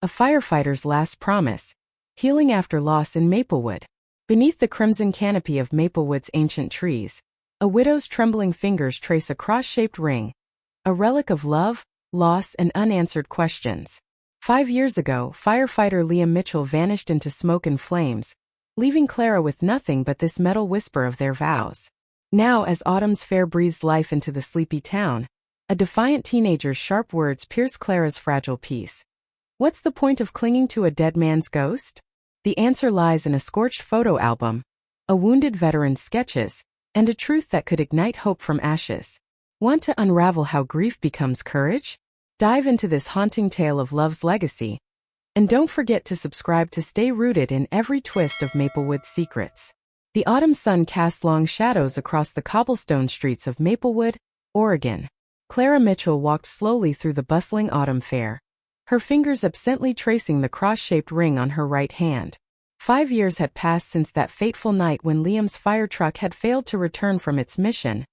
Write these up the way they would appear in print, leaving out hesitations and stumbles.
A firefighter's last promise. Healing after loss in Maplewood. Beneath the crimson canopy of Maplewood's ancient trees, a widow's trembling fingers trace a cross-shaped ring, a relic of love, loss, and unanswered questions. 5 years ago, firefighter Clara Mitchell vanished into smoke and flames, leaving Clara with nothing but this metal whisper of their vows. Now, as autumn's fair breathes life into the sleepy town, a defiant teenager's sharp words pierce Clara's fragile peace. What's the point of clinging to a dead man's ghost? The answer lies in a scorched photo album, a wounded veteran's sketches, and a truth that could ignite hope from ashes. Want to unravel how grief becomes courage? Dive into this haunting tale of love's legacy. And don't forget to subscribe to stay rooted in every twist of Maplewood's secrets. The autumn sun cast long shadows across the cobblestone streets of Maplewood, Oregon. Clara Mitchell walked slowly through the bustling autumn fair, her fingers absently tracing the cross-shaped ring on her right hand. 5 years had passed since that fateful night when Liam's fire truck had failed to return from its mission,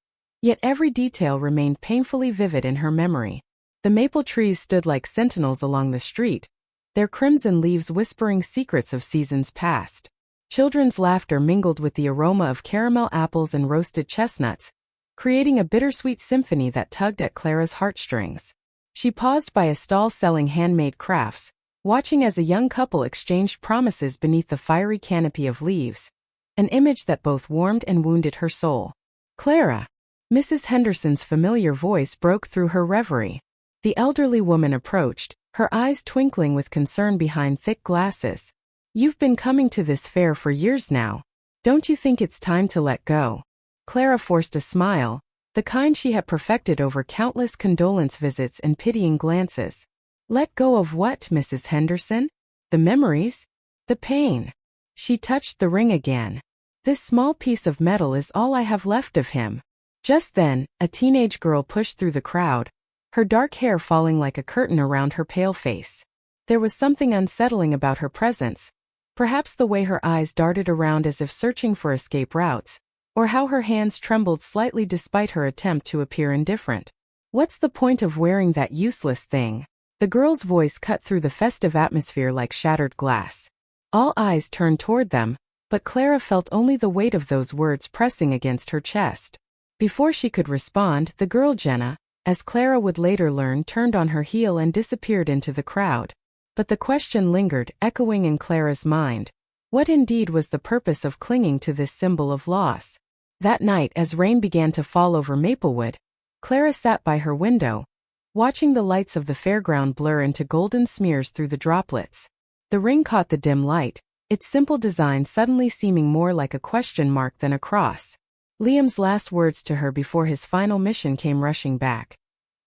yet every detail remained painfully vivid in her memory. The maple trees stood like sentinels along the street, their crimson leaves whispering secrets of seasons past. Children's laughter mingled with the aroma of caramel apples and roasted chestnuts, creating a bittersweet symphony that tugged at Clara's heartstrings. She paused by a stall selling handmade crafts, watching as a young couple exchanged promises beneath the fiery canopy of leaves, an image that both warmed and wounded her soul. Clara! Mrs. Henderson's familiar voice broke through her reverie. The elderly woman approached, her eyes twinkling with concern behind thick glasses. You've been coming to this fair for years now. Don't you think it's time to let go? Clara forced a smile, the kind she had perfected over countless condolence visits and pitying glances. Let go of what, Mrs. Henderson? The memories? The pain? She touched the ring again. This small piece of metal is all I have left of him. Just then, a teenage girl pushed through the crowd, her dark hair falling like a curtain around her pale face. There was something unsettling about her presence, perhaps the way her eyes darted around as if searching for escape routes, or how her hands trembled slightly despite her attempt to appear indifferent. What's the point of wearing that useless thing? The girl's voice cut through the festive atmosphere like shattered glass. All eyes turned toward them, but Clara felt only the weight of those words pressing against her chest. Before she could respond, the girl Jenna, as Clara would later learn, turned on her heel and disappeared into the crowd. But the question lingered, echoing in Clara's mind. What indeed was the purpose of clinging to this symbol of loss? That night, as rain began to fall over Maplewood, Clara sat by her window, watching the lights of the fairground blur into golden smears through the droplets. The ring caught the dim light, its simple design suddenly seeming more like a question mark than a cross. Liam's last words to her before his final mission came rushing back.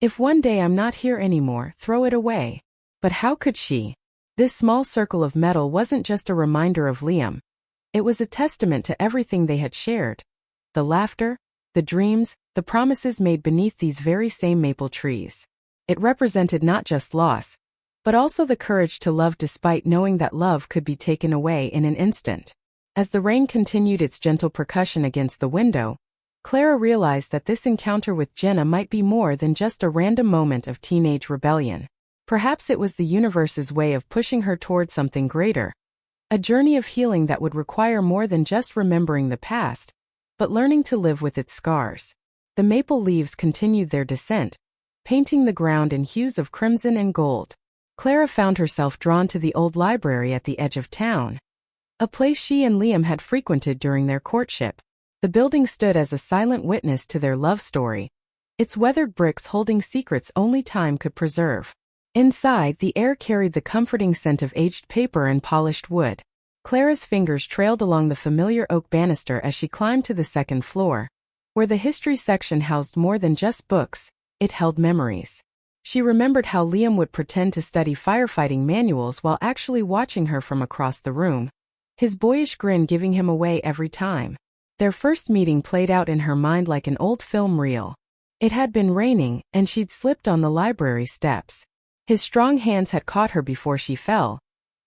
If one day I'm not here anymore, throw it away. But how could she? This small circle of metal wasn't just a reminder of Liam. It was a testament to everything they had shared. The laughter, the dreams, the promises made beneath these very same maple trees. It represented not just loss, but also the courage to love despite knowing that love could be taken away in an instant. As the rain continued its gentle percussion against the window, Clara realized that this encounter with Jenna might be more than just a random moment of teenage rebellion. Perhaps it was the universe's way of pushing her toward something greater, a journey of healing that would require more than just remembering the past, but learning to live with its scars. The maple leaves continued their descent, painting the ground in hues of crimson and gold. Clara found herself drawn to the old library at the edge of town, a place she and Liam had frequented during their courtship. The building stood as a silent witness to their love story, its weathered bricks holding secrets only time could preserve. Inside, the air carried the comforting scent of aged paper and polished wood. Clara's fingers trailed along the familiar oak banister as she climbed to the second floor, where the history section housed more than just books, it held memories. She remembered how Liam would pretend to study firefighting manuals while actually watching her from across the room, his boyish grin giving him away every time. Their first meeting played out in her mind like an old film reel. It had been raining, and she'd slipped on the library steps. His strong hands had caught her before she fell,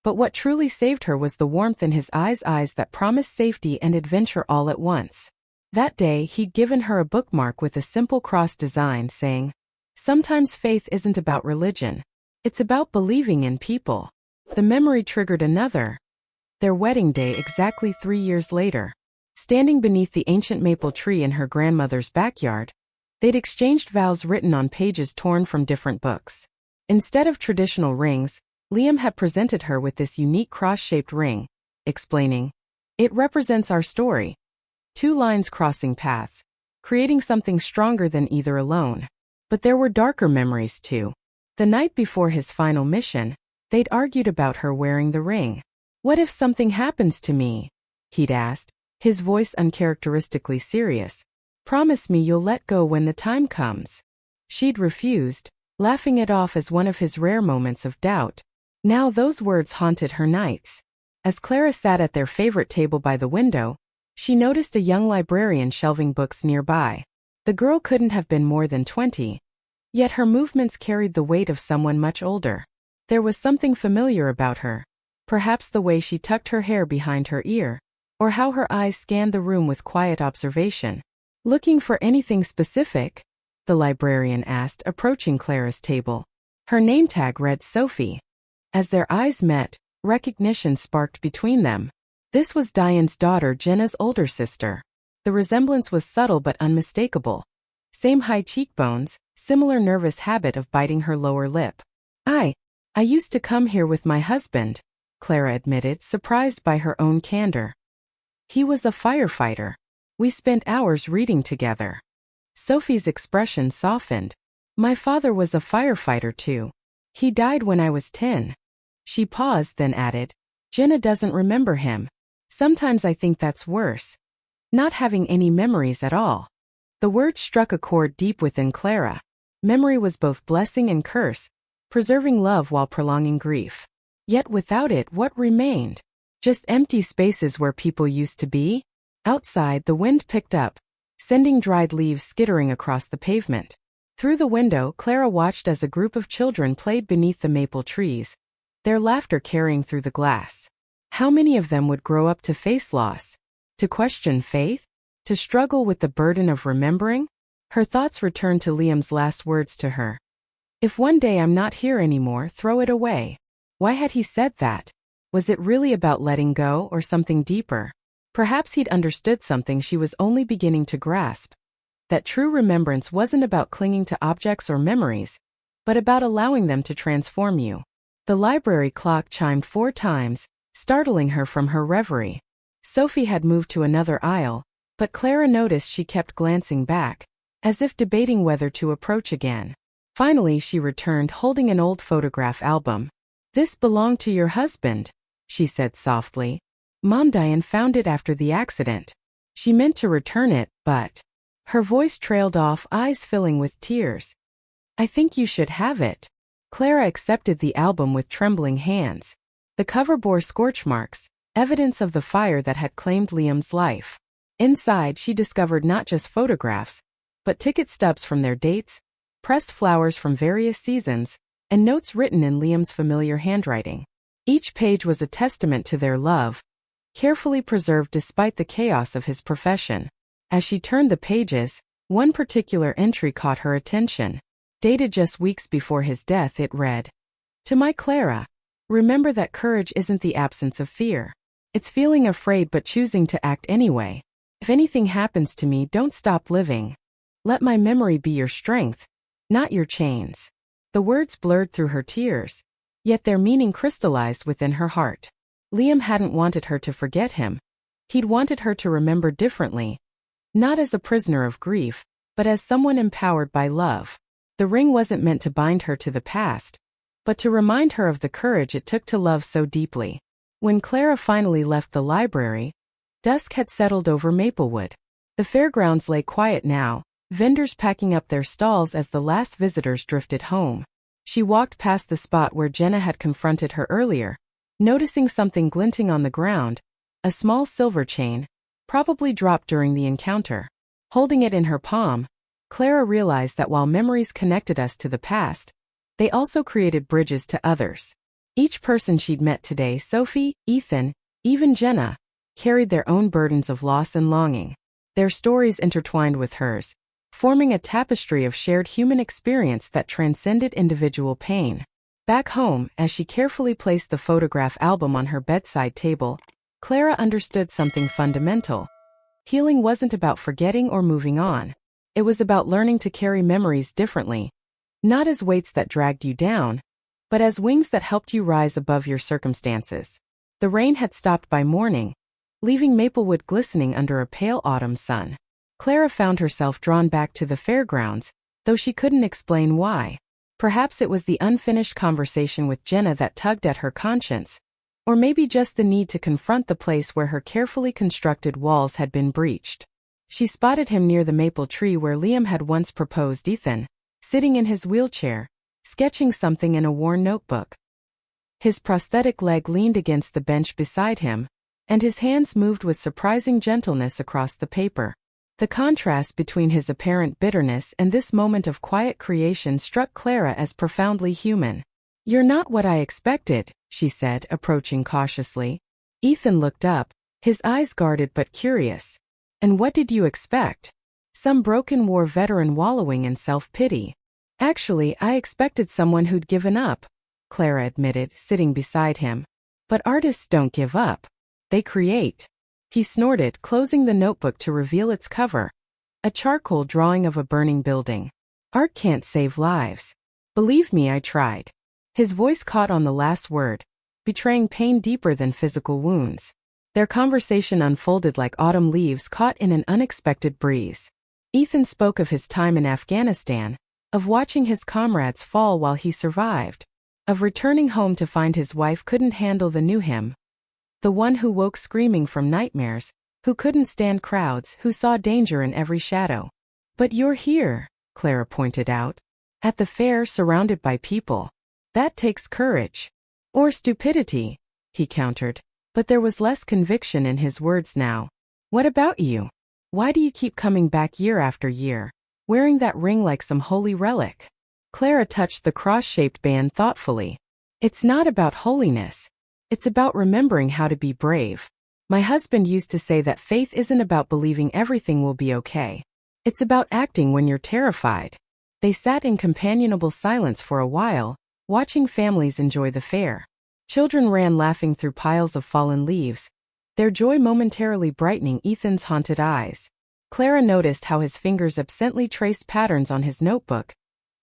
but what truly saved her was the warmth in his eyes that promised safety and adventure all at once. That day, he'd given her a bookmark with a simple cross design saying, "Sometimes faith isn't about religion. It's about believing in people." The memory triggered another. Their wedding day exactly 3 years later. Standing beneath the ancient maple tree in her grandmother's backyard, they'd exchanged vows written on pages torn from different books. Instead of traditional rings, Liam had presented her with this unique cross-shaped ring, explaining, "It represents our story. 2 lines crossing paths, creating something stronger than either alone." But there were darker memories too. The night before his final mission, they'd argued about her wearing the ring. "What if something happens to me?" he'd asked, his voice uncharacteristically serious. "Promise me you'll let go when the time comes." She'd refused, laughing it off as one of his rare moments of doubt. Now those words haunted her nights. As Clara sat at their favorite table by the window, she noticed a young librarian shelving books nearby. The girl couldn't have been more than 20, yet her movements carried the weight of someone much older. There was something familiar about her, perhaps the way she tucked her hair behind her ear, or how her eyes scanned the room with quiet observation. "Looking for anything specific?" the librarian asked, approaching Clara's table. Her name tag read Sophie. As their eyes met, recognition sparked between them. This was Diane's daughter, Jenna's older sister. The resemblance was subtle but unmistakable. Same high cheekbones, similar nervous habit of biting her lower lip. I used to come here with my husband," Clara admitted, surprised by her own candor. "He was a firefighter. We spent hours reading together." Sophie's expression softened. "My father was a firefighter too. He died when I was 10. She paused, then added, "Jenna doesn't remember him. Sometimes I think that's worse. Not having any memories at all." The word struck a chord deep within Clara. Memory was both blessing and curse, preserving love while prolonging grief. Yet without it, what remained? Just empty spaces where people used to be? Outside, the wind picked up, sending dried leaves skittering across the pavement. Through the window, Clara watched as a group of children played beneath the maple trees, their laughter carrying through the glass. How many of them would grow up to face loss? To question faith? To struggle with the burden of remembering? Her thoughts returned to Liam's last words to her. "If one day I'm not here anymore, throw it away." Why had he said that? Was it really about letting go or something deeper? Perhaps he'd understood something she was only beginning to grasp. That true remembrance wasn't about clinging to objects or memories, but about allowing them to transform you. The library clock chimed 4 times, startling her from her reverie. Sophie had moved to another aisle, but Clara noticed she kept glancing back, as if debating whether to approach again. Finally she returned, holding an old photograph album. "This belonged to your husband," she said softly. "Mom, Diane found it after the accident. She meant to return it, but..." Her voice trailed off, eyes filling with tears. "I think you should have it." Clara accepted the album with trembling hands. The cover bore scorch marks, evidence of the fire that had claimed Liam's life. Inside, she discovered not just photographs, but ticket stubs from their dates, pressed flowers from various seasons, and notes written in Liam's familiar handwriting. Each page was a testament to their love, carefully preserved despite the chaos of his profession. As she turned the pages, one particular entry caught her attention. Dated just weeks before his death, it read, "To my Clara, remember that courage isn't the absence of fear. It's feeling afraid but choosing to act anyway. If anything happens to me, don't stop living. Let my memory be your strength, not your chains." The words blurred through her tears, yet their meaning crystallized within her heart. Liam hadn't wanted her to forget him. He'd wanted her to remember differently, not as a prisoner of grief, but as someone empowered by love. The ring wasn't meant to bind her to the past, but to remind her of the courage it took to love so deeply. When Clara finally left the library, dusk had settled over Maplewood. The fairgrounds lay quiet now, vendors packing up their stalls as the last visitors drifted home. She walked past the spot where Jenna had confronted her earlier, noticing something glinting on the ground, a small silver chain, probably dropped during the encounter. Holding it in her palm, Clara realized that while memories connected us to the past, they also created bridges to others. Each person she'd met today, Sophie, Ethan, even Jenna, carried their own burdens of loss and longing. Their stories intertwined with hers, forming a tapestry of shared human experience that transcended individual pain. Back home, as she carefully placed the photograph album on her bedside table, Clara understood something fundamental. Healing wasn't about forgetting or moving on. It was about learning to carry memories differently, not as weights that dragged you down, but as wings that helped you rise above your circumstances. The rain had stopped by morning, leaving Maplewood glistening under a pale autumn sun. Clara found herself drawn back to the fairgrounds, though she couldn't explain why. Perhaps it was the unfinished conversation with Jenna that tugged at her conscience, or maybe just the need to confront the place where her carefully constructed walls had been breached. She spotted him near the maple tree where Liam had once proposed. Ethan, sitting in his wheelchair, sketching something in a worn notebook. His prosthetic leg leaned against the bench beside him, and his hands moved with surprising gentleness across the paper. The contrast between his apparent bitterness and this moment of quiet creation struck Clara as profoundly human. "You're not what I expected," she said, approaching cautiously. Ethan looked up, his eyes guarded but curious. "And what did you expect? Some broken war veteran wallowing in self-pity?" "Actually, I expected someone who'd given up," Clara admitted, sitting beside him. "But artists don't give up. They create." He snorted, closing the notebook to reveal its cover. A charcoal drawing of a burning building. "Art can't save lives. Believe me, I tried." His voice caught on the last word, betraying pain deeper than physical wounds. Their conversation unfolded like autumn leaves caught in an unexpected breeze. Ethan spoke of his time in Afghanistan, of watching his comrades fall while he survived, of returning home to find his wife couldn't handle the new him. The one who woke screaming from nightmares, who couldn't stand crowds, who saw danger in every shadow. "But you're here," Clara pointed out. "At the fair, surrounded by people. That takes courage." "Or stupidity," he countered, but there was less conviction in his words now. "What about you? Why do you keep coming back year after year, wearing that ring like some holy relic?" Clara touched the cross-shaped band thoughtfully. "It's not about holiness. It's about remembering how to be brave. My husband used to say that faith isn't about believing everything will be okay. It's about acting when you're terrified." They sat in companionable silence for a while, watching families enjoy the fair. Children ran laughing through piles of fallen leaves, their joy momentarily brightening Ethan's haunted eyes. Clara noticed how his fingers absently traced patterns on his notebook,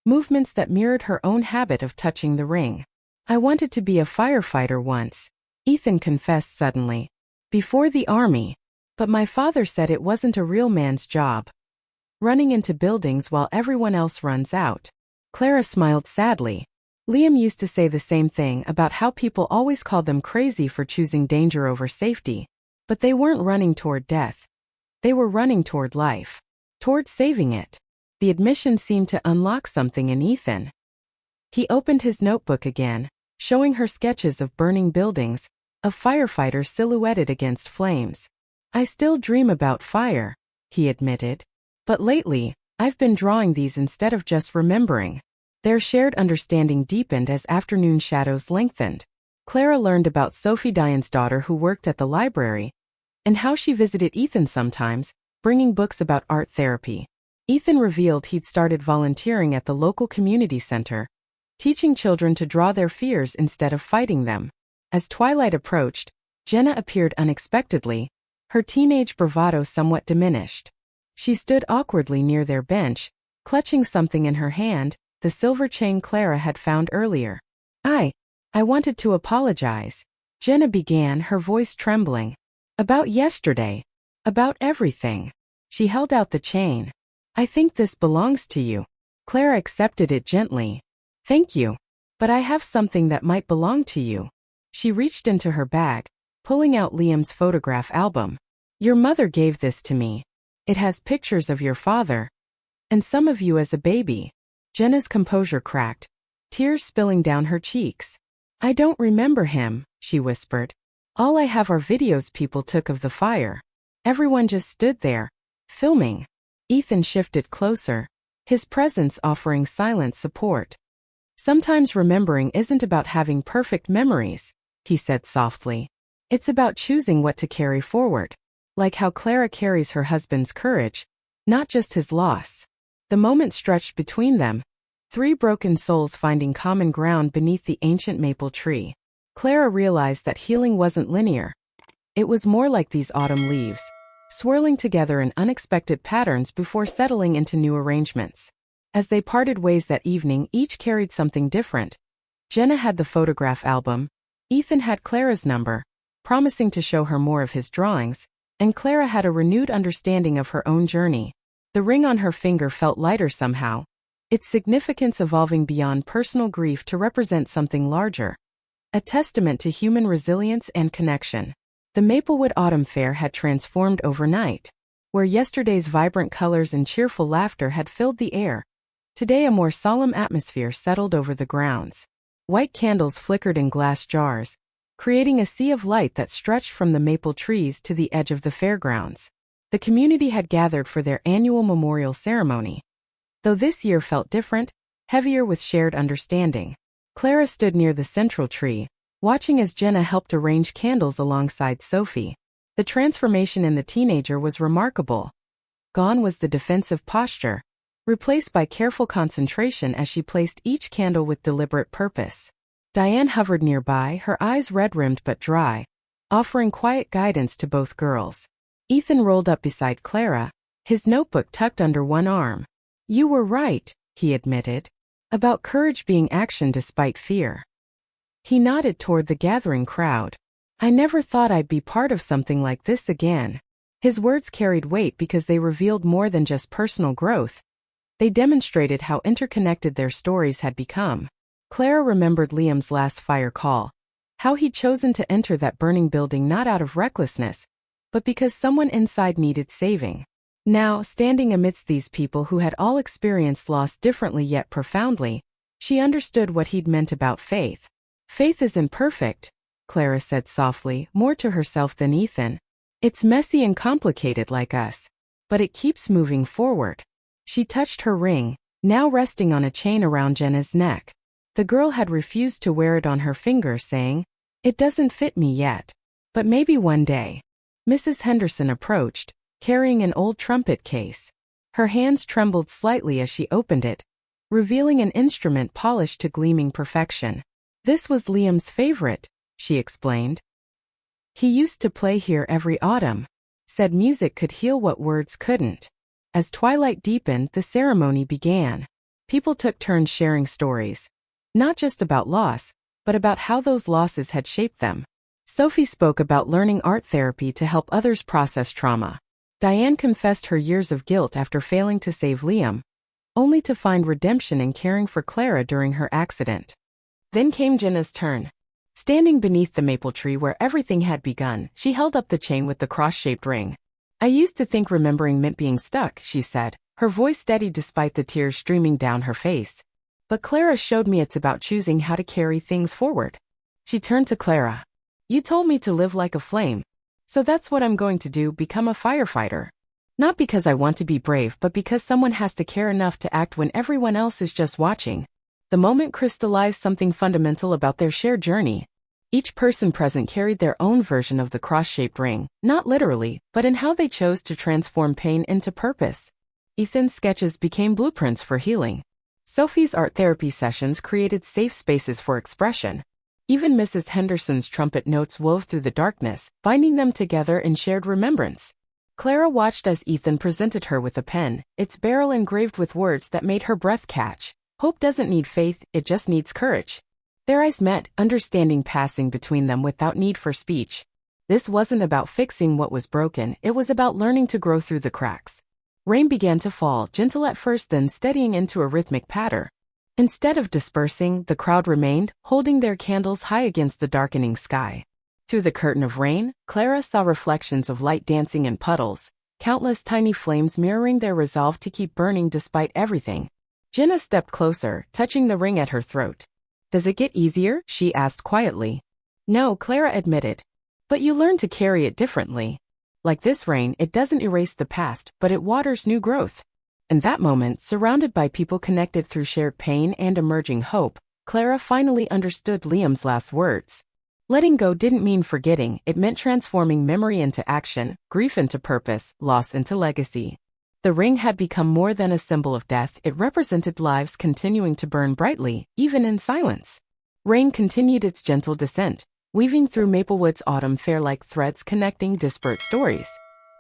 movements that mirrored her own habit of touching the ring. "I wanted to be a firefighter once," Ethan confessed suddenly. "Before the army. But my father said it wasn't a real man's job. Running into buildings while everyone else runs out." Clara smiled sadly. Liam used to say the same thing about how people always called them crazy for choosing danger over safety. But they weren't running toward death. They were running toward life. Toward saving it. The admission seemed to unlock something in Ethan. He opened his notebook again, showing her sketches of burning buildings, of firefighters silhouetted against flames. "I still dream about fire," he admitted. "But lately, I've been drawing these instead of just remembering." Their shared understanding deepened as afternoon shadows lengthened. Clara learned about Sophie Diane's daughter who worked at the library, and how she visited Ethan sometimes, bringing books about art therapy. Ethan revealed he'd started volunteering at the local community center, teaching children to draw their fears instead of fighting them. As twilight approached, Jenna appeared unexpectedly, her teenage bravado somewhat diminished. She stood awkwardly near their bench, clutching something in her hand, the silver chain Clara had found earlier. I wanted to apologize," Jenna began, her voice trembling. "About yesterday. About everything." She held out the chain. "I think this belongs to you." Clara accepted it gently. "Thank you. But I have something that might belong to you." She reached into her bag, pulling out Liam's photograph album. "Your mother gave this to me. It has pictures of your father. And some of you as a baby." Jenna's composure cracked, tears spilling down her cheeks. "I don't remember him," she whispered. "All I have are videos people took of the fire. Everyone just stood there, filming." Ethan shifted closer, his presence offering silent support. "Sometimes remembering isn't about having perfect memories," he said softly. "It's about choosing what to carry forward. Like how Clara carries her husband's courage, not just his loss." The moment stretched between them, Three broken souls finding common ground beneath the ancient maple tree. Clara realized that healing wasn't linear. It was more like these autumn leaves, swirling together in unexpected patterns before settling into new arrangements. As they parted ways that evening, each carried something different. Jenna had the photograph album, Ethan had Clara's number, promising to show her more of his drawings, and Clara had a renewed understanding of her own journey. The ring on her finger felt lighter somehow, its significance evolving beyond personal grief to represent something larger. A testament to human resilience and connection. The Maplewood Autumn Fair had transformed overnight. Where yesterday's vibrant colors and cheerful laughter had filled the air, today a more solemn atmosphere settled over the grounds. White candles flickered in glass jars, creating a sea of light that stretched from the maple trees to the edge of the fairgrounds. The community had gathered for their annual memorial ceremony. Though this year felt different, heavier with shared understanding. Clara stood near the central tree, watching as Jenna helped arrange candles alongside Sophie. The transformation in the teenager was remarkable. Gone was the defensive posture, replaced by careful concentration as she placed each candle with deliberate purpose. Diane hovered nearby, her eyes red-rimmed but dry, offering quiet guidance to both girls. Ethan rolled up beside Clara, his notebook tucked under one arm. "You were right," he admitted, "about courage being action despite fear." He nodded toward the gathering crowd. "I never thought I'd be part of something like this again." His words carried weight because they revealed more than just personal growth. They demonstrated how interconnected their stories had become. Clara remembered Liam's last fire call, how he'd chosen to enter that burning building not out of recklessness, but because someone inside needed saving. Now, standing amidst these people who had all experienced loss differently yet profoundly, she understood what he'd meant about faith. "Faith is imperfect," Clara said softly, more to herself than Ethan. "It's messy and complicated like us, but it keeps moving forward." She touched her ring, now resting on a chain around Jenna's neck. The girl had refused to wear it on her finger, saying, "It doesn't fit me yet. But maybe one day." Mrs. Henderson approached, carrying an old trumpet case. Her hands trembled slightly as she opened it, revealing an instrument polished to gleaming perfection. "This was Liam's favorite," she explained. "He used to play here every autumn. Said music could heal what words couldn't." As twilight deepened, the ceremony began. People took turns sharing stories, not just about loss, but about how those losses had shaped them. Sophie spoke about learning art therapy to help others process trauma. Diane confessed her years of guilt after failing to save Liam, only to find redemption in caring for Clara during her accident. Then came Jenna's turn. Standing beneath the maple tree where everything had begun, she held up the chain with the cross-shaped ring. "I used to think remembering meant being stuck," she said, her voice steady despite the tears streaming down her face. "But Clara showed me it's about choosing how to carry things forward." She turned to Clara. "You told me to live like a flame. So that's what I'm going to do, become a firefighter. Not because I want to be brave, but because someone has to care enough to act when everyone else is just watching." The moment crystallized something fundamental about their shared journey. Each person present carried their own version of the cross-shaped ring, not literally, but in how they chose to transform pain into purpose. Ethan's sketches became blueprints for healing. Sophie's art therapy sessions created safe spaces for expression. Even Mrs. Henderson's trumpet notes wove through the darkness, binding them together in shared remembrance. Clara watched as Ethan presented her with a pen, its barrel engraved with words that made her breath catch. "Hope doesn't need faith, it just needs courage." Their eyes met, understanding passing between them without need for speech. This wasn't about fixing what was broken, it was about learning to grow through the cracks. Rain began to fall, gentle at first, then steadying into a rhythmic patter. Instead of dispersing, the crowd remained, holding their candles high against the darkening sky. Through the curtain of rain, Clara saw reflections of light dancing in puddles, countless tiny flames mirroring their resolve to keep burning despite everything. Jenna stepped closer, touching the ring at her throat. "Does it get easier?" she asked quietly. "No," Clara admitted. "But you learn to carry it differently. Like this rain, it doesn't erase the past, but it waters new growth." In that moment, surrounded by people connected through shared pain and emerging hope, Clara finally understood Liam's last words. Letting go didn't mean forgetting, it meant transforming memory into action, grief into purpose, loss into legacy. The ring had become more than a symbol of death, it represented lives continuing to burn brightly, even in silence. Rain continued its gentle descent, weaving through Maplewood's autumn fair like threads connecting disparate stories.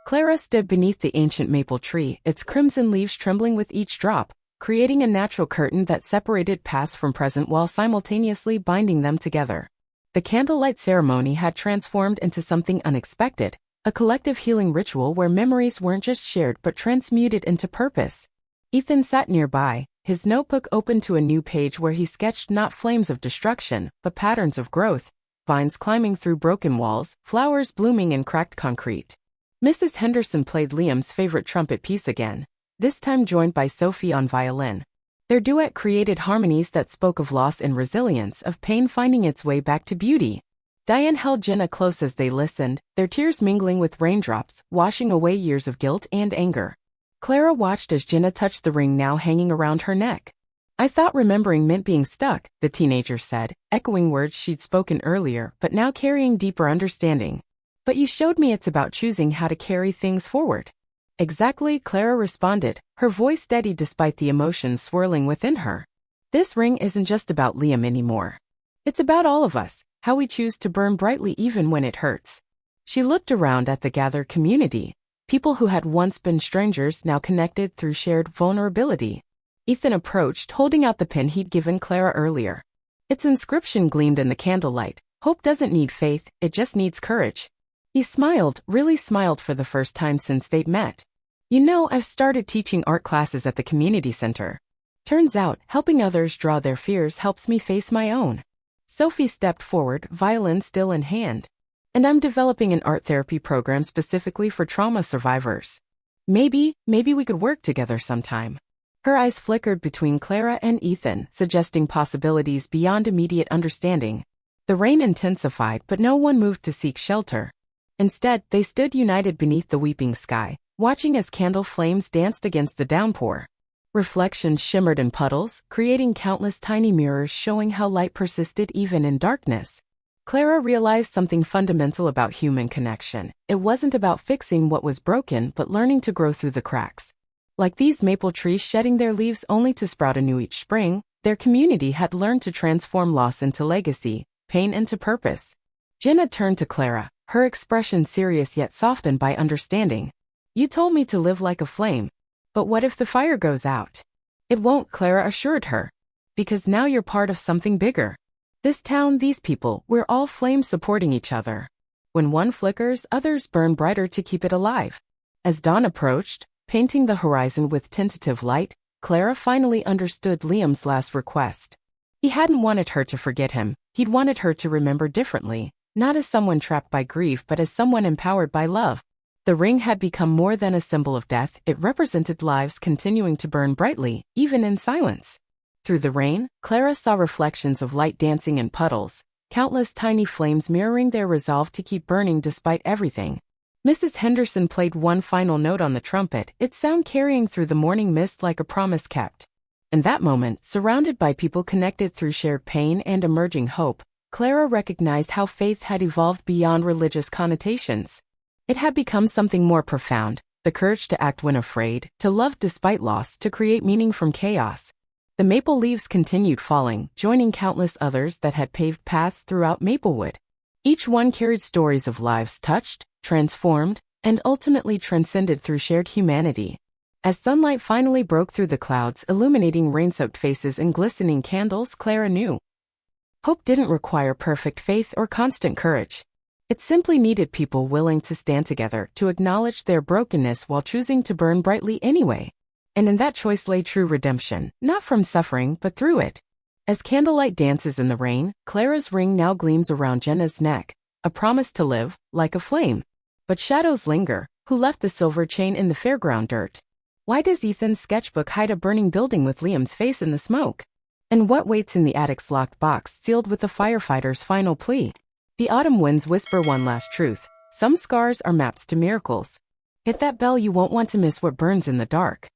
Clara stood beneath the ancient maple tree, its crimson leaves trembling with each drop, creating a natural curtain that separated past from present while simultaneously binding them together. The candlelight ceremony had transformed into something unexpected, a collective healing ritual where memories weren't just shared but transmuted into purpose. Ethan sat nearby, his notebook open to a new page where he sketched not flames of destruction, but patterns of growth, vines climbing through broken walls, flowers blooming in cracked concrete. Mrs. Henderson played Liam's favorite trumpet piece again, this time joined by Sophie on violin. Their duet created harmonies that spoke of loss and resilience, of pain finding its way back to beauty. Diane held Jenna close as they listened, their tears mingling with raindrops, washing away years of guilt and anger. Clara watched as Jenna touched the ring now hanging around her neck. "I thought remembering meant being stuck," the teenager said, echoing words she'd spoken earlier but now carrying deeper understanding. "But you showed me it's about choosing how to carry things forward." "Exactly," Clara responded, her voice steady despite the emotions swirling within her. "This ring isn't just about Liam anymore. It's about all of us, how we choose to burn brightly even when it hurts." She looked around at the gathered community, people who had once been strangers now connected through shared vulnerability. Ethan approached, holding out the pin he'd given Clara earlier. Its inscription gleamed in the candlelight, "Hope doesn't need faith, it just needs courage." He smiled, really smiled for the first time since they'd met. "You know, I've started teaching art classes at the community center. Turns out, helping others draw their fears helps me face my own." Sophie stepped forward, violin still in hand. "And I'm developing an art therapy program specifically for trauma survivors. Maybe we could work together sometime." Her eyes flickered between Clara and Ethan, suggesting possibilities beyond immediate understanding. The rain intensified, but no one moved to seek shelter. Instead, they stood united beneath the weeping sky, watching as candle flames danced against the downpour. Reflections shimmered in puddles, creating countless tiny mirrors showing how light persisted even in darkness. Clara realized something fundamental about human connection. It wasn't about fixing what was broken but learning to grow through the cracks. Like these maple trees shedding their leaves only to sprout anew each spring, their community had learned to transform loss into legacy, pain into purpose. Jenna turned to Clara, her expression serious yet softened by understanding. "You told me to live like a flame. But what if the fire goes out?" "It won't," Clara assured her. "Because now you're part of something bigger. This town, these people, we're all flames supporting each other. When one flickers, others burn brighter to keep it alive." As dawn approached, painting the horizon with tentative light, Clara finally understood Liam's last request. He hadn't wanted her to forget him, he'd wanted her to remember differently, not as someone trapped by grief but as someone empowered by love. The ring had become more than a symbol of death, it represented lives continuing to burn brightly, even in silence. Through the rain, Clara saw reflections of light dancing in puddles, countless tiny flames mirroring their resolve to keep burning despite everything. Mrs. Henderson played one final note on the trumpet, its sound carrying through the morning mist like a promise kept. In that moment, surrounded by people connected through shared pain and emerging hope, Clara recognized how faith had evolved beyond religious connotations. It had become something more profound, the courage to act when afraid, to love despite loss, to create meaning from chaos. The maple leaves continued falling, joining countless others that had paved paths throughout Maplewood. Each one carried stories of lives touched, transformed, and ultimately transcended through shared humanity. As sunlight finally broke through the clouds, illuminating rain-soaked faces and glistening candles, Clara knew. Hope didn't require perfect faith or constant courage. It simply needed people willing to stand together, to acknowledge their brokenness while choosing to burn brightly anyway. And in that choice lay true redemption, not from suffering but through it. As candlelight dances in the rain, Clara's ring now gleams around Jenna's neck, a promise to live, like a flame. But shadows linger. Who left the silver chain in the fairground dirt? Why does Ethan's sketchbook hide a burning building with Liam's face in the smoke? And what waits in the attic's locked box sealed with the firefighter's final plea? The autumn winds whisper one last truth. Some scars are maps to miracles. Hit that bell, you won't want to miss what burns in the dark.